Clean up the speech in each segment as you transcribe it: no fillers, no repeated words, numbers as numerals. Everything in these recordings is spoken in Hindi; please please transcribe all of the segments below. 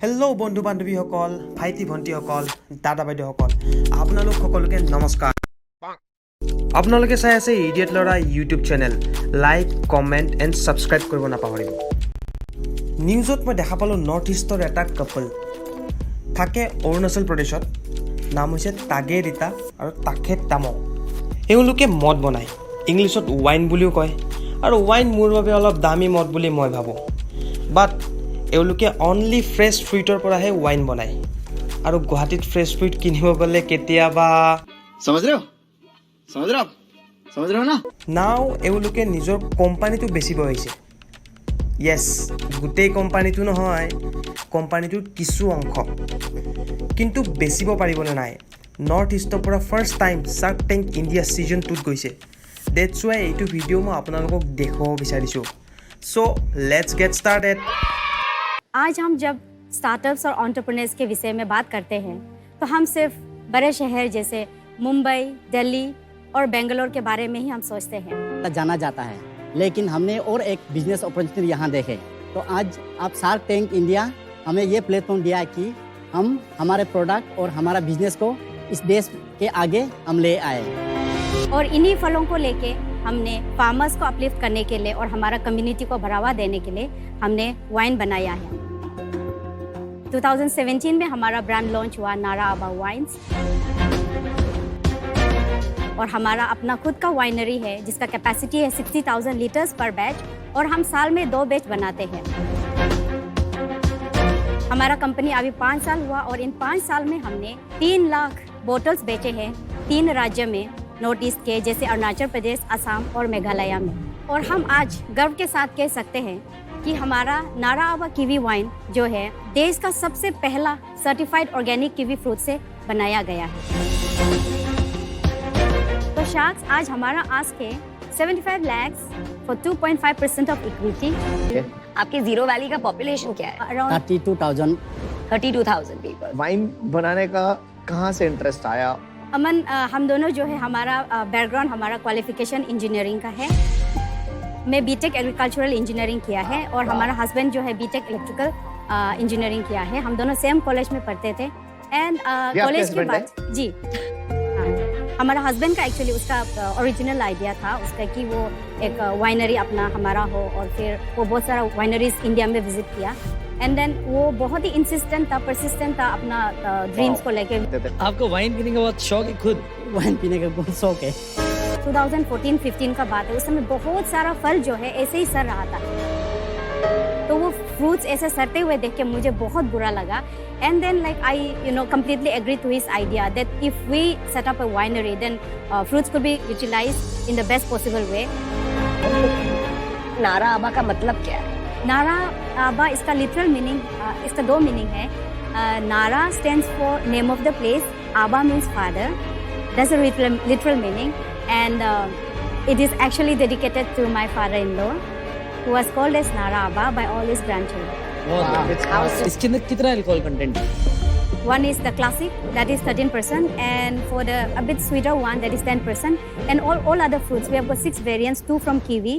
হেল্ল' বন্ধু বান্ধৱীসকল, ভাইটি ভণ্টিসকল, দাদা বাইদেউসকল, আপোনালোক সকলোকে নমস্কাৰ। আপোনালোকে চাই আছে ইডিয়েট ল'ৰা YouTube channel. Like, comment and subscribe কৰিব নাপাহৰিব। নিউজত মই দেখা পালোঁ নৰ্থ ইষ্টৰ এটা কাপল থাকে অৰুণাচল প্ৰদেশত। নাম হৈছে তাগে ৰীতা আৰু তাকে তামক। এওঁলোকে মদ বনায়, ইংলিছত ৱাইন বুলিও কয়, আৰু ৱাইন মোৰ বাবে অলপ দামী মদ বুলি মই ভাবোঁ। বাট এওঁলোকে অনলি ফ্ৰেছ ফ্ৰুইটৰ পৰাহে ৱাইন বনায়, আৰু গুৱাহাটীত ফ্ৰেছ ফ্ৰুইট কিনিব গ'লে কেতিয়াবা নাও এওঁলোকে নিজৰ কোম্পানীটো বেচিব আহিছে। য়েছ, গোটেই কোম্পানীটো নহয়, কোম্পানীটোৰ কিছু অংশ। কিন্তু বেচিব পাৰিবনে নাই? নৰ্থ ইষ্টৰ পৰা first time shark tank India season 2ত গৈছে। ডেটছ ৱাই এইটো ভিডিঅ' মই আপোনালোকক দেখুৱাব বিচাৰিছোঁ। চ' লেটছ গেট ষ্টাৰ্টেড। आज हम जब स्टार्टअप्स और एंटरप्रेन्योर्स के विषय में बात करते हैं तो हम सिर्फ बड़े शहर जैसे मुंबई, दिल्ली और बेंगलोर के बारे में ही हम सोचते हैं। जाना जाता है, लेकिन हमने और एक बिजनेस अपॉर्चुनिटी यहाँ देखे। तो आज आप शार्क टैंक इंडिया हमें ये प्लेटफॉर्म दिया है कि हम हमारे प्रोडक्ट और हमारा बिजनेस को इस देश के आगे हम ले आए। और इन्हीं फलों को लेके हमने फार्मर्स को अपलिफ्ट करने के लिए और हमारा कम्युनिटी को बढ़ावा देने के लिए हमने वाइन बनाया है। 2017 में हमारा ब्रांड लॉन्च हुआ नारा आबा वाइन्स, और हमारा अपना खुद का वाइनरी है जिसका कैपेसिटी है 60,000 लीटर्स पर बैच, और हम साल में 2 बैच बनाते हैं। हमारा कंपनी अभी 5 साल हुआ, और इन 5 साल में हमने 3 लाख बोटल्स बेचे हैं 3 राज्य में, नॉर्थ ईस्ट के जैसे अरुणाचल प्रदेश, असम और मेघालय में। और हम आज गर्व के साथ कह सकते हैं कि हमारा नारा आबा कीवी वाइन जो है देश का सबसे पहला सर्टिफाइड ऑर्गेनिक कीवी फ्रूट से बनाया गया है। तो शार्क्स आज हमारा आज के 75 लाख फॉर 2.5% ऑफ इक्विटी। आपके जीरो वैली का पॉपुलेशन क्या है? Around 32,000 people. वाइन बनाने का कहाँ से इंटरेस्ट आया? अमन, हम दोनों जो है हमारा बैकग्राउंड, हमारा क्वालिफिकेशन इंजीनियरिंग का है। मैं बीटेक एग्रीकल्चरल इंजीनियरिंग किया है, और हमारा हस्बैंड जो है बीटेक इलेक्ट्रिकल इंजीनियरिंग किया है। हम दोनों सेम कॉलेज में पढ़ते थे। एंड कॉलेज के बाद जी हाँ, हमारा हस्बैंड का एक्चुअली उसका ओरिजिनल आइडिया था उसका कि वो एक वाइनरी अपना हमारा हो, और फिर वो बहुत सारा वाइनरीज इंडिया में विजिट किया। एंड देन वो बहुत ही इंसिस्टेंट था, परसिस्टेंट था अपना ड्रीम्स को लेके। आपको वाइन पीने का बहुत शौक है? खुद वाइन पीने का बहुत शौक है। 2014-15 का बात है, उस समय बहुत सारा फल जो है ऐसे ही सड़ रहा था। तो वो फ्रूट्स ऐसे सड़ते हुए देख के मुझे बहुत बुरा लगा। And then like I completely agree to his idea that if we set up a winery then fruits could be utilized in the best possible way. नारा आबा का मतलब क्या है? नारा आबा इसका लिटरल मीनिंग, इसका 2 मीनिंग है। नारा stands for name of the place, आबा means father. That's a literal meaning, and it is actually dedicated to my father-in-law who was called as Nara Aba by all his grandchildren. इसके अंदर कितना अल्कोहल कंटेंट है? One is the classic, that is 13%, and for the a bit sweeter one, that is 10%, and all other fruits. We have got 6 variants, 2 from kiwi,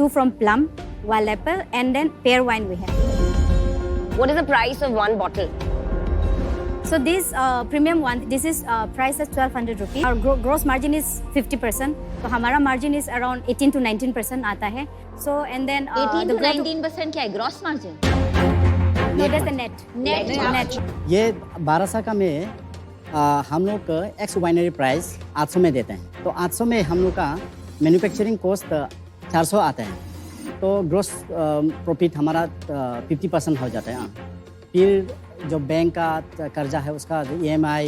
2 from plum, wild apple, and then pear wine we have. What is the price of one bottle? So this premium one, this is priced at 1,200 rupees. Our gross margin is 50%. So हमारा margin is around 18 to 19% आता है. So and then 18 to 19% क्या है? Gross margin? No, that's the net. Net. ये बारासा का में हम लोग एक्स वाइनरी प्राइस 800 में देते हैं। तो 800 में हम लोग का मैन्युफैक्चरिंग कॉस्ट 400 आता है। तो ग्रोस प्रॉफिट हमारा 50% हो जाता है। फिर जो बैंक का कर्जा है उसका EMI,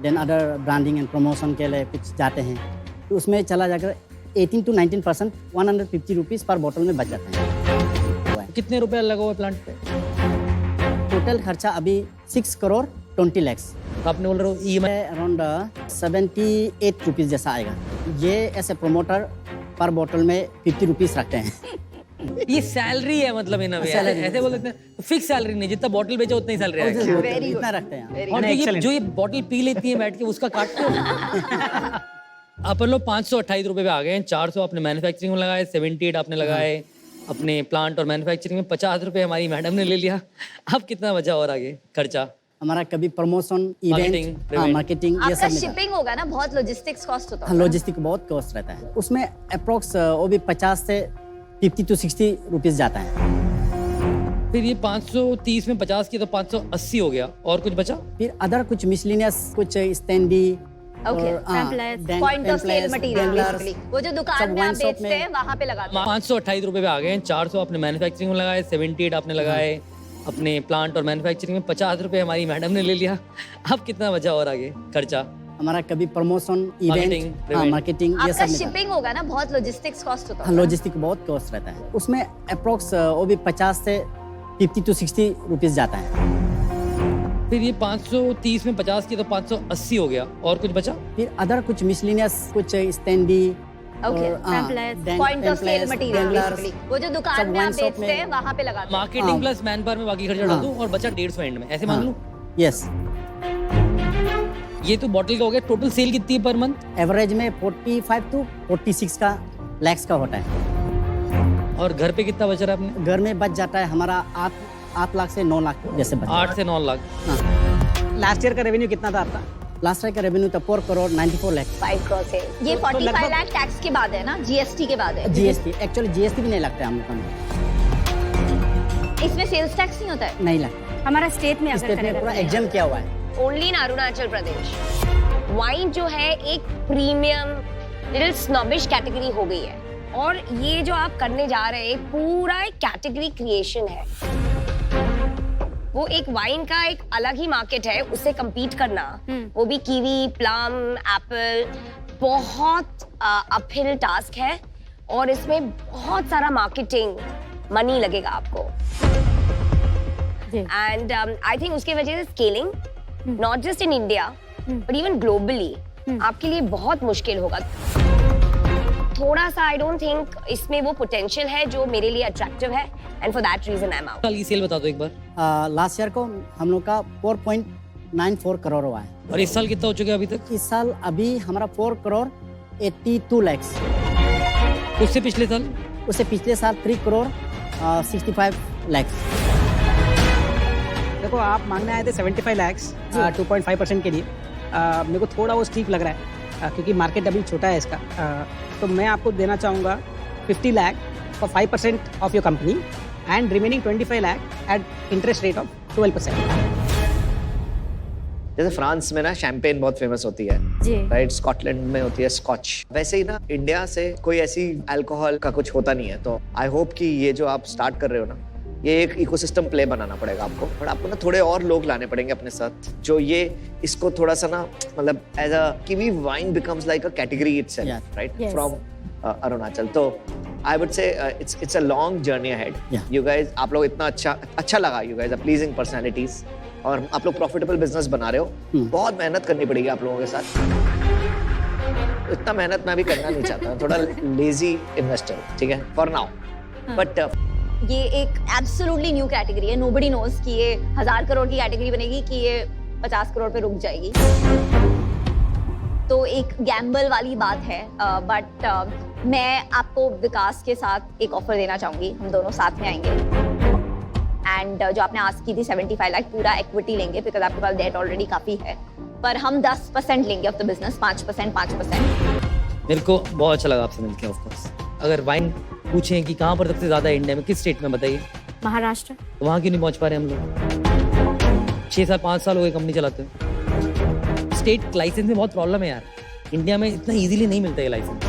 then other branding and promotion के लिए कुछ जाते हैं, तो उसमें चला जाकर 18 to 19% 150 रुपीज़ पर बोतल में बच जाते हैं। कितने रुपया लगा हुआ प्लांट पे? टोटल खर्चा अभी 6 करोड़ 20 lakhs। तो आपने बोल रहे हो EMI अराउंड 78 रुपीज़ जैसा आएगा। ये ऐसे प्रमोटर पर बोतल में 50 रुपीज़ रखते हैं। ये सैलरी है, मतलब इन ऐसे बोल देते हैं फिक्स सैलरी नहीं, जितना बॉटल बेचा उतना ही सैलरी आएगी। इतना रखते हैं। और जो ये बॉटल पी लेती है बैठ के उसका काटते हो। अपन लोग 528 रुपए पे आ गए हैं। 400 आपने मैन्युफैक्चरिंग में लगाए, 78 आपने लगाए, अपने प्लांट और मैन्युफैक्चरिंग में 50 रुपए हमारी मैडम ने ले लिया। अब कितना बचा और आगे खर्चा? हमारा कभी promotion Marketing, event payment. Marketing ये आपका सब में शिपिंग होगा ना, बहुत लॉजिस्टिक्स कॉस्ट होता हाँ, होगा। लॉजिस्टिक बहुत कॉस्ट रहता है उसमें अप्रोक्स वो भी 50 से 50 to 60 रुपीज़ जाता है। फिर ये 530 में 50 किया तो 580 हो गया, और कुछ बचा? फिर अदर कुछ मिसलिनियस कुछ standee Okay, pamphlets, point of sale material basically, वो जो दुकान में आप बेचते हैं वहाँ पे लगाते हैं। 528 रुपए पे आ गए हैं। 400 आपने मैन्युफैक्चरिंग में लगाए, 78 आपने लगाए अपने प्लांट और मैन्युफैक्चरिंग में, 50 रुपए हमारी मैडम ने ले लिया। अब कितना बचा और आगे खर्चा? हमारा कभी promotion Marketing, event payment. Marketing ये आपका सब में शिपिंग होगा ना, बहुत लॉजिस्टिक्स कॉस्ट होता हाँ, होगा। लॉजिस्टिक बहुत कॉस्ट रहता है उसमें अप्रोक्स वो भी 50 से 50 to 60 रुपीज़ जाता है। फिर ये 530 में 50 किया तो 580 हो गया, और कुछ बचा? फिर अदर कुछ मिसलिनियस कुछ standee Okay, pamphlets, point of sale material basically, वो जो दुकान में आप बेचते हैं वहाँ पे लगाते हैं। मार्केटिंग प्लस मैन पावर में बाकी खर्चा डाल दूं और बचा 150 एंड में, ऐसे मान लूं? यस ये तो बॉटल का हो गया। टोटल सेल कितनी है पर मंथ? एवरेज में 45 to 46 का लैक्स का होता है। और घर पे कितना बचा रहा है आपने? घर में बच जाता है हमारा 8 लाख से 9 लाख जैसे बच 8 से 9 लाख। लास्ट ईयर का रेवेन्यू कितना था आपका? लास्ट ईयर का रेवेन्यू था 4 करोड़ 94 लाख। 5 करोड़ से ये 45 लाख टैक्स के बाद है ना, जीएसटी के बाद है। जीएसटी एक्चुअली जीएसटी भी नहीं लगता है हम लोग इसमें सेल्स टैक्स नहीं होता है। नहीं लगता हमारा स्टेट में अगर स्टेट में करेगा पूरा तो एग्जाम किया हुआ है। Only in Arunachal Pradesh. Wine जो है एक प्रीमियम लिटिल स्नॉबिश कैटेगरी हो गई है, और ये जो आप करने जा रहे हैं पूरा एक कैटेगरी क्रिएशन है। वो एक वाइन का एक अलग ही मार्केट है, उससे compete करना, वो भी कीवी, प्लम, एप्पल, बहुत अपहिल टास्क है, और इसमें बहुत सारा मार्केटिंग मनी लगेगा आपको। एंड आई थिंक उसकी वजह से scaling not just in India but even globally आपके लिए बहुत मुश्किल होगा। थोड़ा सा आई डोंट थिंक इसमें वो पोटेंशियल है जो मेरे लिए अट्रैक्टिव है, and for that reason I am out. कल की सेल बता दो एक बार। लास्ट ईयर को हम लोग का 4.94 करोड़ हुआ है। और इस साल कितना हो चुका है अभी तक? इस साल अभी हमारा 4 करोड़ 82 लैक्स। उससे पिछले साल? उससे पिछले साल 3 करोड़ 65 लैक्स। देखो आप मांगने आए थे 75 लैक्स 2.5% के लिए। मेरे को थोड़ा वो स्टीप लग रहा है क्योंकि मार्केट अभी छोटा है इसका। तो मैं आपको देना चाहूँगा 50 lakh for 5% of your company and remaining 25 lakh at interest rate of 12%। जैसे फ्रांस में ना शैंपेन बहुत फेमस होती है, जी। राइट? स्कॉटलैंड में होती है स्कॉच। वैसे ही ना इंडिया से कोई ऐसी अल्कोहल का कुछ होता नहीं है। तो आई होप कि ये जो आप स्टार्ट कर रहे हो ना, ये एक इकोसिस्टम प्ले बनाना पड़ेगा आपको, बट आपको ना थोड़े और लोग लाने पड़ेंगे अपने साथ जो ये इसको थोड़ा सा ना मतलब as a kiwi wine becomes like a category itself, right? Yes. From Arunachal. तो I would say it's a long journey ahead. Yeah. You guys, आप लोग इतना अच्छा लगा, you guys are pleasing personalities, और आप लोग प्रॉफिटेबल बिजनेस बना रहे हो। बहुत मेहनत करनी पड़ेगी आप लोगों के साथ। इतना मेहनत मैं भी करना नहीं चाहता, थोड़ा लेजी इन्वेस्टर, ठीक है, फॉर नाउ। बट ये एक एब्सोल्युटली न्यू कैटेगरी है। नोबडी नोज कि ये 1000 करोड़ की कैटेगरी बनेगी कि ये 50 करोड़ पे रुक जाएगी। तो एक गैम्बल वाली बात है, बट मैं आपको विकास के साथ एक ऑफर देना चाहूंगी। हम दोनों साथ में आएंगे, एंड जो आपने आस्क की थी 75 लाख पूरा इक्विटी लेंगे, बिकॉज आपके पास डेट ऑलरेडी काफी है, पर हम 10% लेंगे ऑफ द बिजनेस, 5%। मेरे को बहुत अच्छा लगा आपसे मिलकर। ऑफ कोर्स अगर वाइन पूछें कि कहाँ पर सबसे ज्यादा है इंडिया में, किस स्टेट में बताइए? महाराष्ट्र। तो वहाँ क्यों नहीं पहुँच पा रहे हम लोग? 6 साल 5 साल हो गए कंपनी चलाते हैं। स्टेट लाइसेंस में बहुत प्रॉब्लम है यार, इंडिया में इतना इजीली नहीं मिलता है लाइसेंस।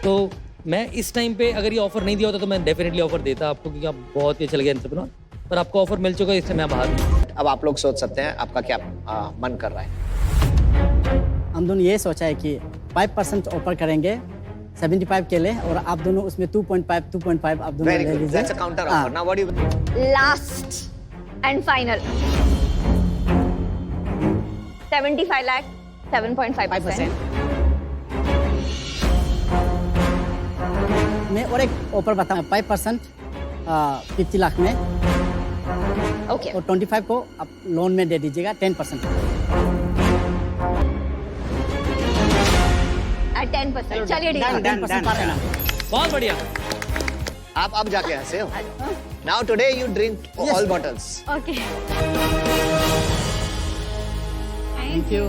तो मैं इस टाइम पे अगर ये ऑफर नहीं दिया होता तो मैं डेफिनेटली ऑफर देता आपको, क्योंकि आप बहुत ही अच्छे लगे एंटरप्रेन्योर, पर आपको ऑफर मिल चुका है, इससे मैं बाहर हूँ। अब आप लोग सोच सकते हैं आपका क्या मन कर रहा है। हम दोनों ये सोचा है कि 5% ऑफर करेंगे 75 के लिए, और आप दोनों उसमें 2.5 आप दोनों वेरी ले गुड, लीजिए। That's a counter offer. Now what do you last and final 75 lakh 7.5%। मैं और एक ऑफर बताऊँ, 5% 50 लाख में, ओके, और 25 को आप लोन में दे दीजिएगा 10%। एट 10%। चलिए ठीक है। 10% पर annum। बहुत बढ़िया। आप अब जाके हंसे हो. Now today you drink all bottles. Okay thank you.